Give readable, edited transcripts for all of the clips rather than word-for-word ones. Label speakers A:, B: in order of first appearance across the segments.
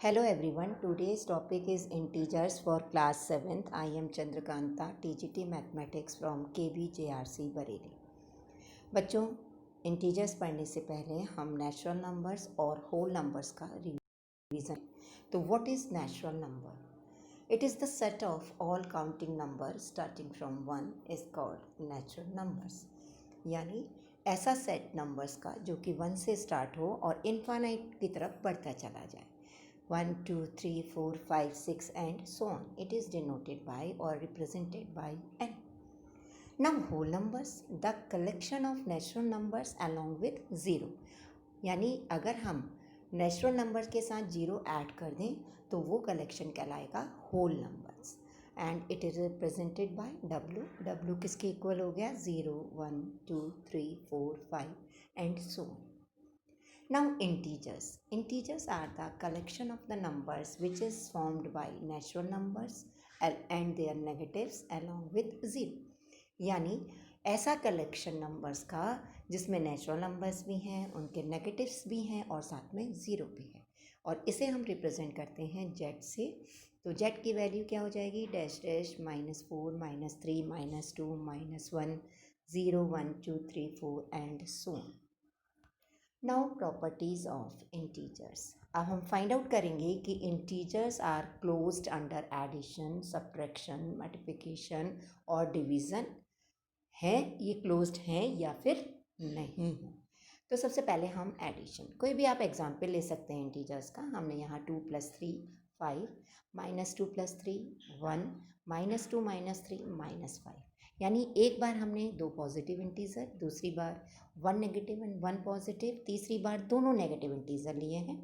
A: Hello everyone, today's topic is integers for class 7th. I am Chandrakanta, TGT Mathematics from KBJRC Bareilly. बच्चों, integers पढ़ने से पहले हम natural numbers और whole numbers का revision. तो what is natural number? It is the set of all counting numbers starting from 1 is called natural numbers. यानी ऐसा सेट नंबर्स का जो कि 1 से स्टार्ट हो और इनफाइनाइट की तरफ बढ़ता चला जाए. 1, 2, 3, 4, 5, 6 and so on. It is denoted by or represented by n. Now whole numbers, the collection of natural numbers along with 0. यानी अगर हम नेचुरल नंबर के साथ 0 ऐड कर दें तो वो कलेक्शन कहलाएगा whole numbers. And it is represented by w. w किसके इक्वल हो गया? 0, 1, 2, 3, 4, 5 and so on. Now integers. Integers are the collection of the numbers which is formed by natural numbers and their negatives along with 0. यानी ऐसा collection numbers का जिसमें natural numbers भी हैं, उनके नेगेटिव्स भी हैं और साथ में 0 भी है. और इसे हम रिप्रेजेंट करते हैं जेड से. तो जेड की वैल्यू क्या हो जाएगी? Dash dash -4 -3 -2 -1 0 1 2 3 4 and so on. Now properties of integers. अब हम फाइंड आउट करेंगे कि integers are closed under addition, subtraction, multiplication और डिवीज़न. है ये क्लोज्ड हैं या फिर नहीं है? तो सबसे पहले हम एडिशन, कोई भी आप एग्जांपल ले सकते हैं इंटीजर्स का. हमने यहाँ 2 + 3 5 -2 + 3 1 -2 -3 -5. यानी एक बार हमने 2 पॉजिटिव इंटीजर, दूसरी बार 1 नेगेटिव एंड 1 पॉजिटिव, तीसरी बार दोनों नेगेटिव इंटीजर लिए हैं,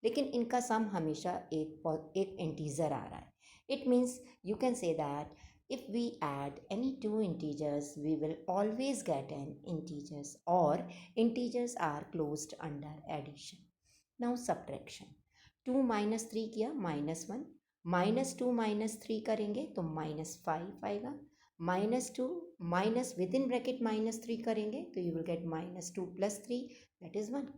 A: लेकिन इनका सम हमेशा एक इंटीजर आ रहा है. It means you can say that if we add any two integers we will always get an integers or integers are closed under addition. Now subtraction. 2 - 3 किया -1, -2 -3 करेंगे तो -5 आएगा. -2 माइनस विद इन ब्रैकेट -3 करेंगे तो you will get -2 + 3 that is 1.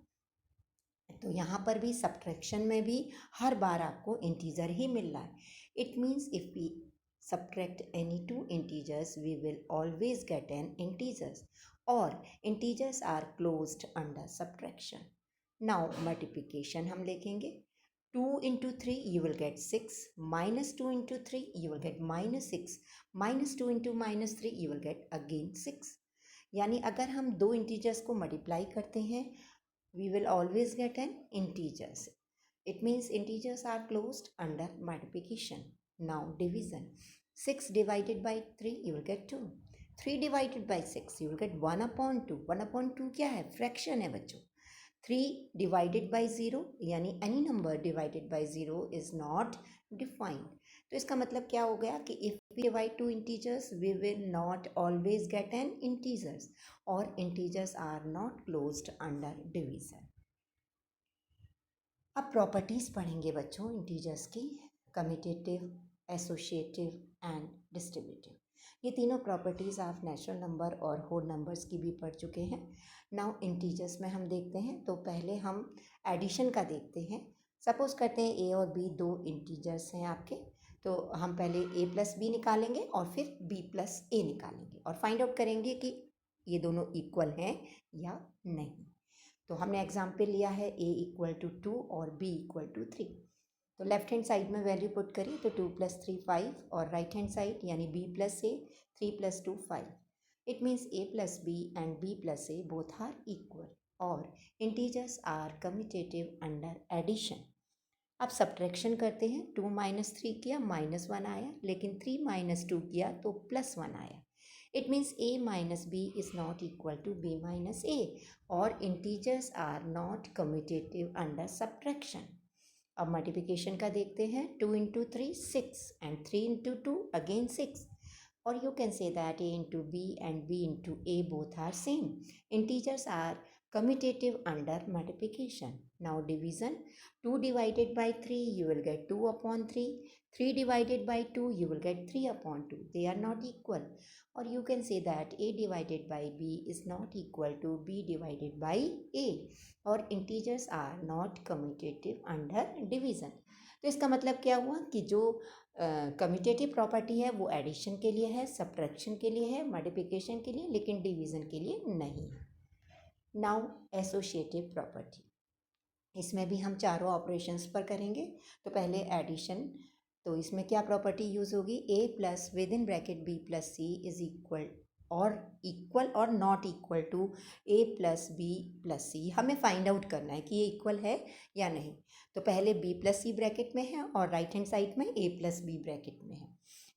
A: तो यहाँ पर भी सब्ट्रैक्शन में भी हर बार आपको इंटीजर ही मिल रहा है. It means if we subtract any two integers we will always get an integers or integers are closed under subtraction. Now multiplication हम लिखेंगे. 2 into 3 you will get 6, -2 into 3 you will get -6, -2 into -3 you will get again 6. यानी अगर हम दो integers को multiply करते हैं we will always get an integers. It means integers are closed under multiplication. Now division. 6 divided by 3 you will get 2. 3 divided by 6 you will get 1/2. 1/2 क्या है? Fraction है बच्चों. 3 divided by 0 यानी any number divided by 0 is not defined. तो इसका मतलब क्या हो गया कि if we divide two integers we will not always get an integers or integers are not closed under division. अब प्रॉपर्टीज़ पढ़ेंगे बच्चों इंटीजर्स की. Commutative, associative and distributive. ये तीनों प्रॉपर्टीज़ आप नेचुरल नंबर और होल नंबर्स की भी पढ़ चुके हैं. नाउ इंटीजर्स में हम देखते हैं. तो पहले हम एडिशन का देखते हैं. सपोज करते हैं ए और बी दो इंटीजर्स हैं आपके. तो हम पहले a + b निकालेंगे और फिर b + a निकालेंगे और फाइंड आउट करेंगे कि ये दोनों इक्वल हैं या नहीं. तो हमने एग्जाम्पल लिया है a = 2 और b = 3. तो लेफ्ट हैंड साइड में वैल्यू पुट करें तो 2 + 3 5 और राइट हैंड साइड यानी b + a 3 + 2 5. It means a + b and b + a both are equal और integers are commutative under addition. अब सब्ट्रैक्शन करते हैं. 2 - 3 किया -1 आया, लेकिन 3 - 2 किया तो +1 आया. It means a minus b is not equal to b minus a or integers are not commutative under subtraction. अब मल्टीप्लिकेशन का देखते हैं. 2 into 3 6 and 3 into 2 again 6. Or you can say that a into b and b into a both are same. Integers are commutative under multiplication. Now division. 2 divided by 3 you will get 2/3. 3 divided by 2 you will get 3/2. They are not equal. Or you can say that a divided by b is not equal to b divided by a or integers are not commutative under division. तो इसका मतलब क्या हुआ कि जो commutative property है वो addition के लिए है, सब्ट्रैक्शन के लिए है, मल्टीप्लिकेशन के लिए, लेकिन डिवीज़न के लिए नहीं है। नाउ एसोसिएटिव प्रॉपर्टी, इसमें भी हम चारों ऑपरेशंस पर करेंगे। तो पहले एडिशन, तो इसमें क्या प्रॉपर्टी यूज़ होगी, A plus within bracket B plus C is equal or not equal to A plus B plus C. हमें फाइंड आउट करना है कि ये इक्वल है या नहीं। तो पहले बी प्लस सी ब्रैकेट में है और राइट हैंड साइड में ए प्लस बी ब्रैकेट में है।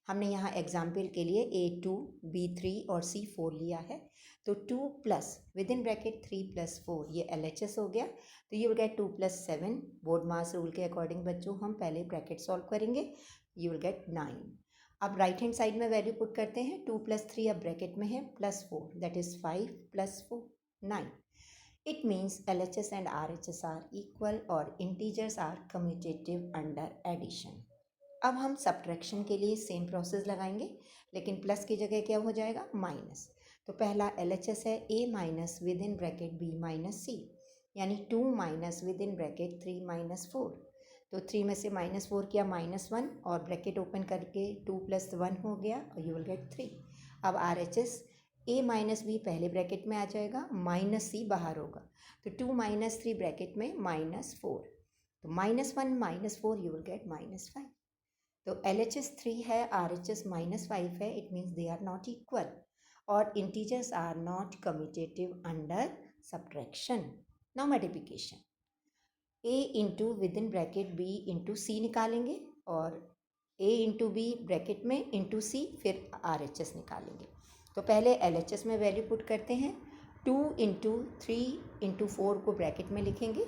A: हमने यहाँ एग्जाम्पल के लिए A2, B3 और C4 लिया है। तो 2 plus within bracket 3 plus 4 ये LHS हो गया। तो you will get 2 plus 7। Board mass rule के अकॉर्डिंग बच्चों हम पहले ब्रैकेट सॉल्व करेंगे। You will get 9। अब राइट हैंड साइड में वैल्यू पुट करते हैं। 2 प्लस 3 अब ब्रैकेट में है plus 4, that is 5 plus 4 9। It means LHS and RHS are equal और integers are commutative under addition. अब हम सब्ट्रैक्शन के लिए सेम प्रोसेस लगाएंगे, लेकिन प्लस की जगह क्या हो जाएगा, माइनस। तो पहला LHS है A minus with in bracket B minus C, यानी 2 minus with in bracket 3 minus 4। तो 3 में से माइनस 4 किया -1 और ब्रैकेट ओपन करके 2 प्लस 1 हो गया और यू विल गेट 3। अब RHS A माइनस बी पहले ब्रैकेट में आ जाएगा, माइनस C बाहर होगा। तो 2 माइनस 3 ब्रैकेट में -4, तो -1 -4 यू विल गेट -5। तो LHS 3 है, RHS -5 है, it means they are not equal और integers are not commutative under subtraction. Now multiplication, A into within bracket B into C निकालेंगे और A इंटू बी ब्रैकेट में into C, फिर RHS निकालेंगे। तो पहले LHS में वैल्यू पुट करते हैं। 2 इंटू 3 इंटू 4 को ब्रैकेट में लिखेंगे,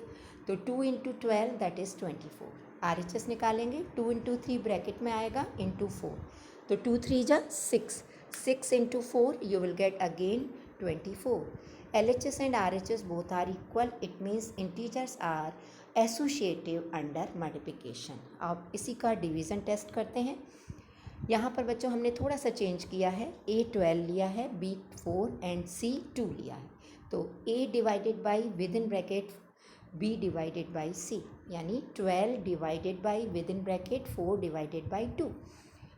A: तो 2 इंटू 12 दैट इज़ 24। RHS निकालेंगे, 2 इंटू 3 ब्रैकेट में आएगा इंटू 4, तो 2 3 जा 6, 6 into 4 you will get again 24. LHS and RHS both are equal, it means integers are associative under multiplication. अब इसी का डिवीज़न टेस्ट करते हैं। यहाँ पर बच्चों हमने थोड़ा सा चेंज किया है, A12 लिया है, B4 एंड C2 लिया है। तो A divided by with in bracket B divided by C, यानी 12 divided by with in bracket 4 divided by 2।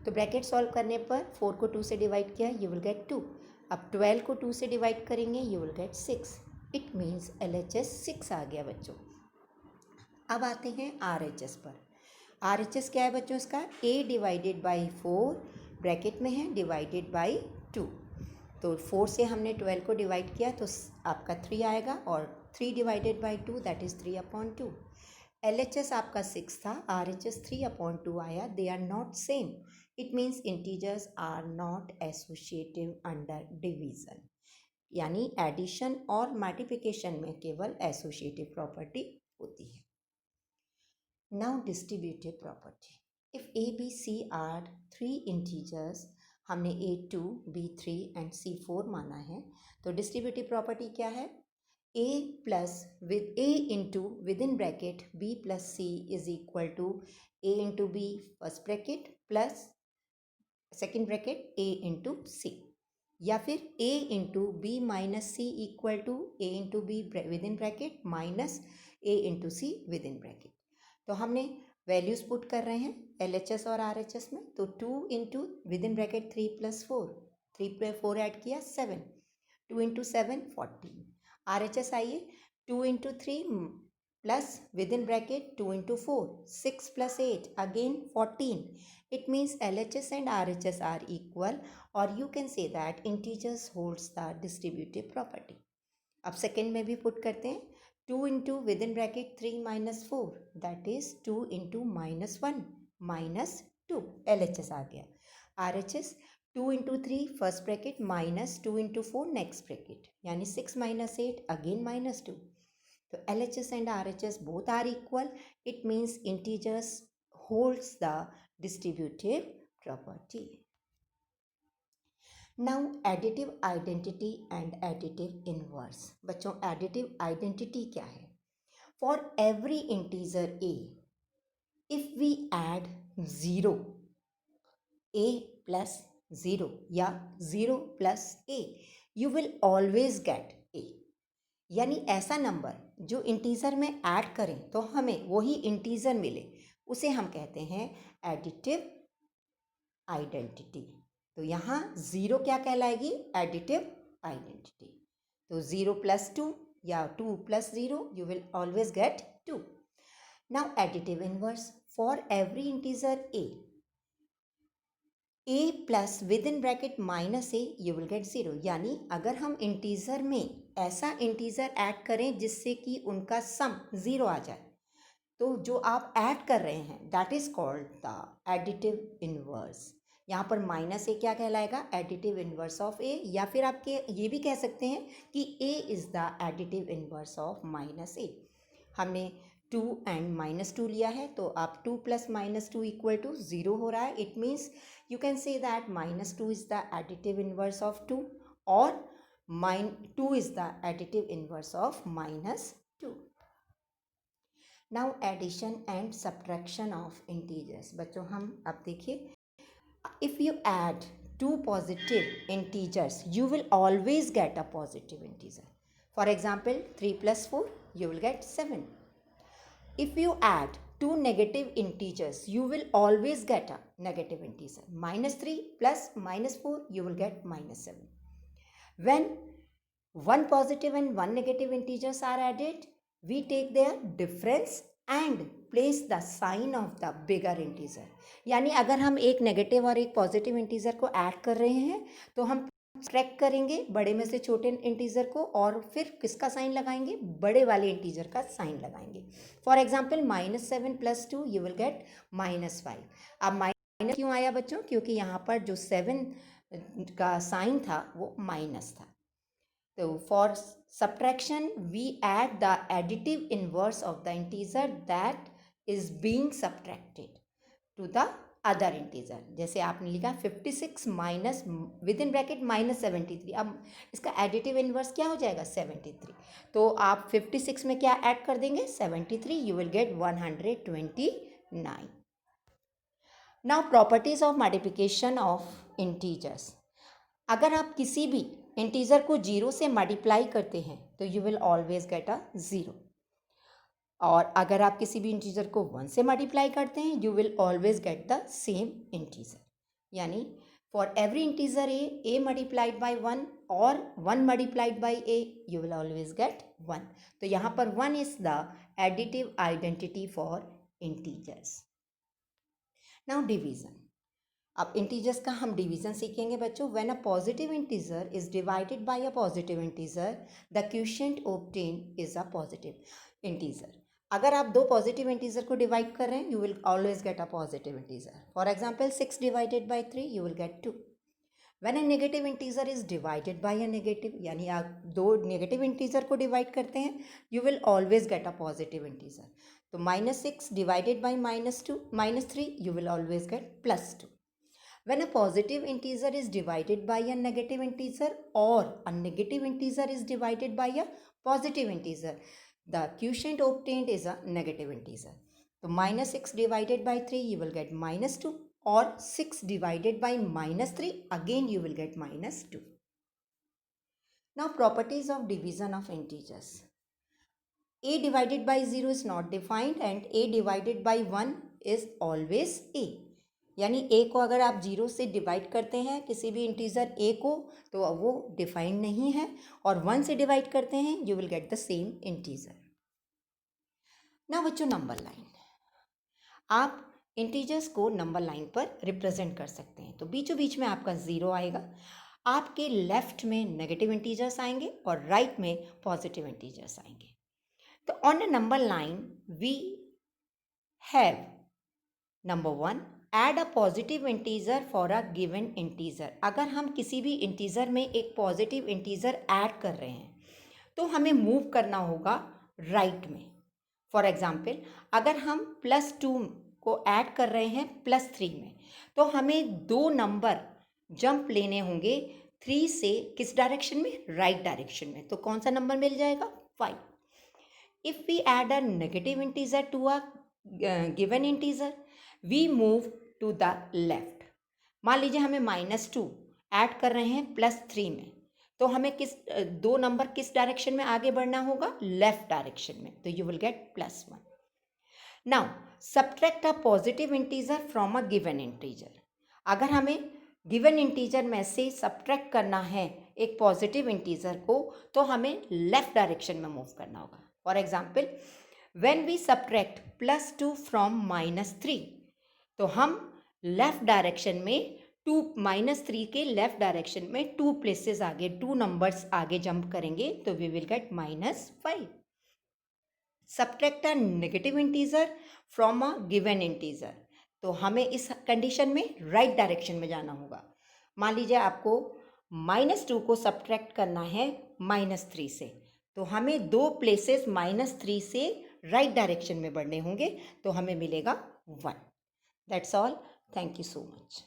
A: तो ब्रैकेट सॉल्व करने पर 4 को 2 से डिवाइड किया, यू विल गेट 2। अब 12 को 2 से डिवाइड करेंगे, you will get 6। It means LHS 6 आ गया बच्चों। अब आते हैं RHS पर। RHS क्या है बच्चों इसका, A डिवाइडेड बाई 4 ब्रैकेट में है डिवाइडेड बाई 2। तो 4 से हमने 12 को डिवाइड किया तो आपका 3 आएगा और 3 divided by 2 that is 3/2। LHS आपका 6 था, RHS 3/2 आया। They are not same, it means integers are not associative under division, यानी एडिशन और मल्टीप्लिकेशन में केवल एसोसिएटिव प्रॉपर्टी होती है। Now distributive property, if A, B, C are 3 integers, हमने A2, B3 एंड C4 माना है, तो डिस्ट्रीब्यूटिव प्रॉपर्टी क्या है, A plus with A into within bracket B plus C is equal to A into B first bracket plus second bracket A into C, या फिर A into B minus C equal to A into B within bracket minus A into C within bracket. तो हमने values put कर रहे हैं LHS और RHS में। तो 2 into within bracket 3 plus 4, 3 पे 4 ऐड किया 7, 2 इंटू 7 14। RHS आइए, 2 into 3 plus within bracket 2 into 4 6 plus 8 again 14। It means LHS and RHS are equal और you can say that integers holds the distributive property. अब second में भी put करते हैं, 2 into within bracket 3 minus 4 that is 2 into -1 -2, LHS आ गया। RHS 2 into 3 first bracket minus 2 into 4 next bracket, यानी 6 minus 8 again -2। तो LHS and RHS both are equal, it means integers holds the distributive property. Now additive identity and additive inverse. बच्चों additive identity क्या है, for every integer A if we add 0, A plus 0 या 0 plus A, you will always get A। यानी ऐसा number जो integer में add करें तो हमें वही इंटीजर मिले, उसे हम कहते हैं एडिटिव आइडेंटिटी। तो यहाँ 0 क्या कहलाएगी? Additive identity. तो 0 + 2 या 2 + 0, you will always get 2. Now additive inverse, for every integer a plus within bracket minus a, you will get 0. यानी अगर हम इंटीजर में ऐसा इंटीजर ऐड करें जिससे कि उनका सम 0 आ जाए, तो जो आप ऐड कर रहे हैं that is called the additive inverse. यहाँ पर माइनस ए क्या कहलाएगा? एडिटिव इनवर्स ऑफ ए, या फिर आप ये भी कह सकते हैं कि A is the additive inverse of minus A. हमने 2 एंड -2 लिया है, तो आप 2 + -2 = 0 हो रहा है। It means you can say that -2 is the additive inverse of 2 और 2 is the additive inverse of -2। Now addition and subtraction of integers. बच्चों हम अब देखिए, if you add two positive integers, you will always get a positive integer. For example, 3 + 4, you will get 7. If you add two negative integers, you will always get a negative integer. -3 plus -4, you will get -7. When one positive and one negative integers are added, we take their difference and place the sign of the bigger integer. यानी अगर हम एक negative और एक positive integer को add कर रहे हैं तो हम सब्ट्रैक्ट करेंगे बड़े में से छोटे इंटीजर को, और फिर किसका साइन लगाएंगे? बड़े वाले इंटीजर का साइन लगाएंगे। For example -7 + 2, you will get -5। अब माइनस क्यों आया बच्चों? क्योंकि यहाँ पर जो 7 का साइन था वो माइनस था। तो for subtraction we add the additive inverse of the integer that is being subtracted to the other integer. जैसे आपने लिखा 56 माइनस विद इन ब्रैकेट -73, अब इसका एडिटिव इनवर्स क्या हो जाएगा? 73। तो आप 56 में क्या ऐड कर देंगे? 73, you will get 129। Now properties of multiplication of integers. अगर आप किसी भी इंटीजर को 0 से मल्टीप्लाई करते हैं तो you will always get a 0, और अगर आप किसी भी इंटीजर को 1 से मल्टीप्लाई करते हैं you will always get the same integer. यानी for every integer A multiplied by 1 और 1 multiplied by A, you will always get 1। तो यहाँ पर 1 is the additive identity for integers. Now division. अब इंटीजर्स का हम डिवीजन सीखेंगे बच्चों। When a positive integer is divided by a positive integer, the quotient obtain is a positive integer. अगर आप दो पॉजिटिव इंटीजर को डिवाइड कर रहे हैं, you will always get a positive integer. For example 6 divided by 3, you will get 2। When a negative integer is divided by a negative, यानी आप दो नेगेटिव इंटीजर को डिवाइड करते हैं, you will always get a positive integer. तो -6 divided by -3, you will always gate +2। When a positive integer is divided by a negative integer or a negative integer is divided by a positive integer, the quotient obtained is a negative integer. So -6 divided by 3, you will get -2, or 6 divided by -3, again you will get -2. Now properties of division of integers. A divided by 0 is not defined and A divided by 1 is always A. यानी ए को अगर आप 0 से divide करते हैं किसी भी integer a को, तो वो डिफाइंड नहीं है, और 1 से डिवाइड करते हैं you will get the same integer. ना बच्चों नंबर लाइन, आप इंटीजर्स को नंबर लाइन पर रिप्रेजेंट कर सकते हैं। तो बीचों बीच में आपका 0 आएगा, आपके लेफ्ट में नेगेटिव इंटीजर्स आएंगे और राइट में पॉजिटिव इंटीजर्स आएंगे। तो on a number line we have number 1, add a positive integer for a given integer. अगर हम किसी भी इंटीजर में एक पॉजिटिव इंटीजर ऐड कर रहे हैं तो हमें मूव करना होगा राइट में। फॉर एग्जाम्पल अगर हम +2 को ऐड कर रहे हैं +3 में, तो हमें 2 नंबर जंप लेने होंगे 3 से किस डायरेक्शन में? राइट डायरेक्शन में। तो कौन सा नंबर मिल जाएगा? 5। If we add a negative integer to a given integer, we move to the left. मान लीजिए हमें -2 ऐड कर रहे हैं +3 में, तो हमें किस 2 नंबर किस डायरेक्शन में आगे बढ़ना होगा? लेफ्ट डायरेक्शन में। तो you will get +1। Now subtract a positive integer from a given integer. अगर हमें गिवन इंटीजर में से सब्ट्रैक्ट करना है एक पॉजिटिव इंटीजर को, तो हमें लेफ्ट डायरेक्शन में मूव करना होगा। For example, when we subtract +2 from -3, तो हम लेफ्ट डायरेक्शन में -3 के लेफ्ट डायरेक्शन में 2 प्लेसेस आगे, 2 नंबर्स आगे जंप करेंगे, तो we will get -5। Subtract a negative integer from a given integer, तो हमें इस कंडीशन में राइट डायरेक्शन में जाना होगा। मान लीजिए आपको -2 को सब्ट्रैक्ट करना है -3 से, तो हमें 2 प्लेसेस -3 से राइट डायरेक्शन में बढ़ने होंगे, तो हमें मिलेगा 1। That's all. Thank you so much.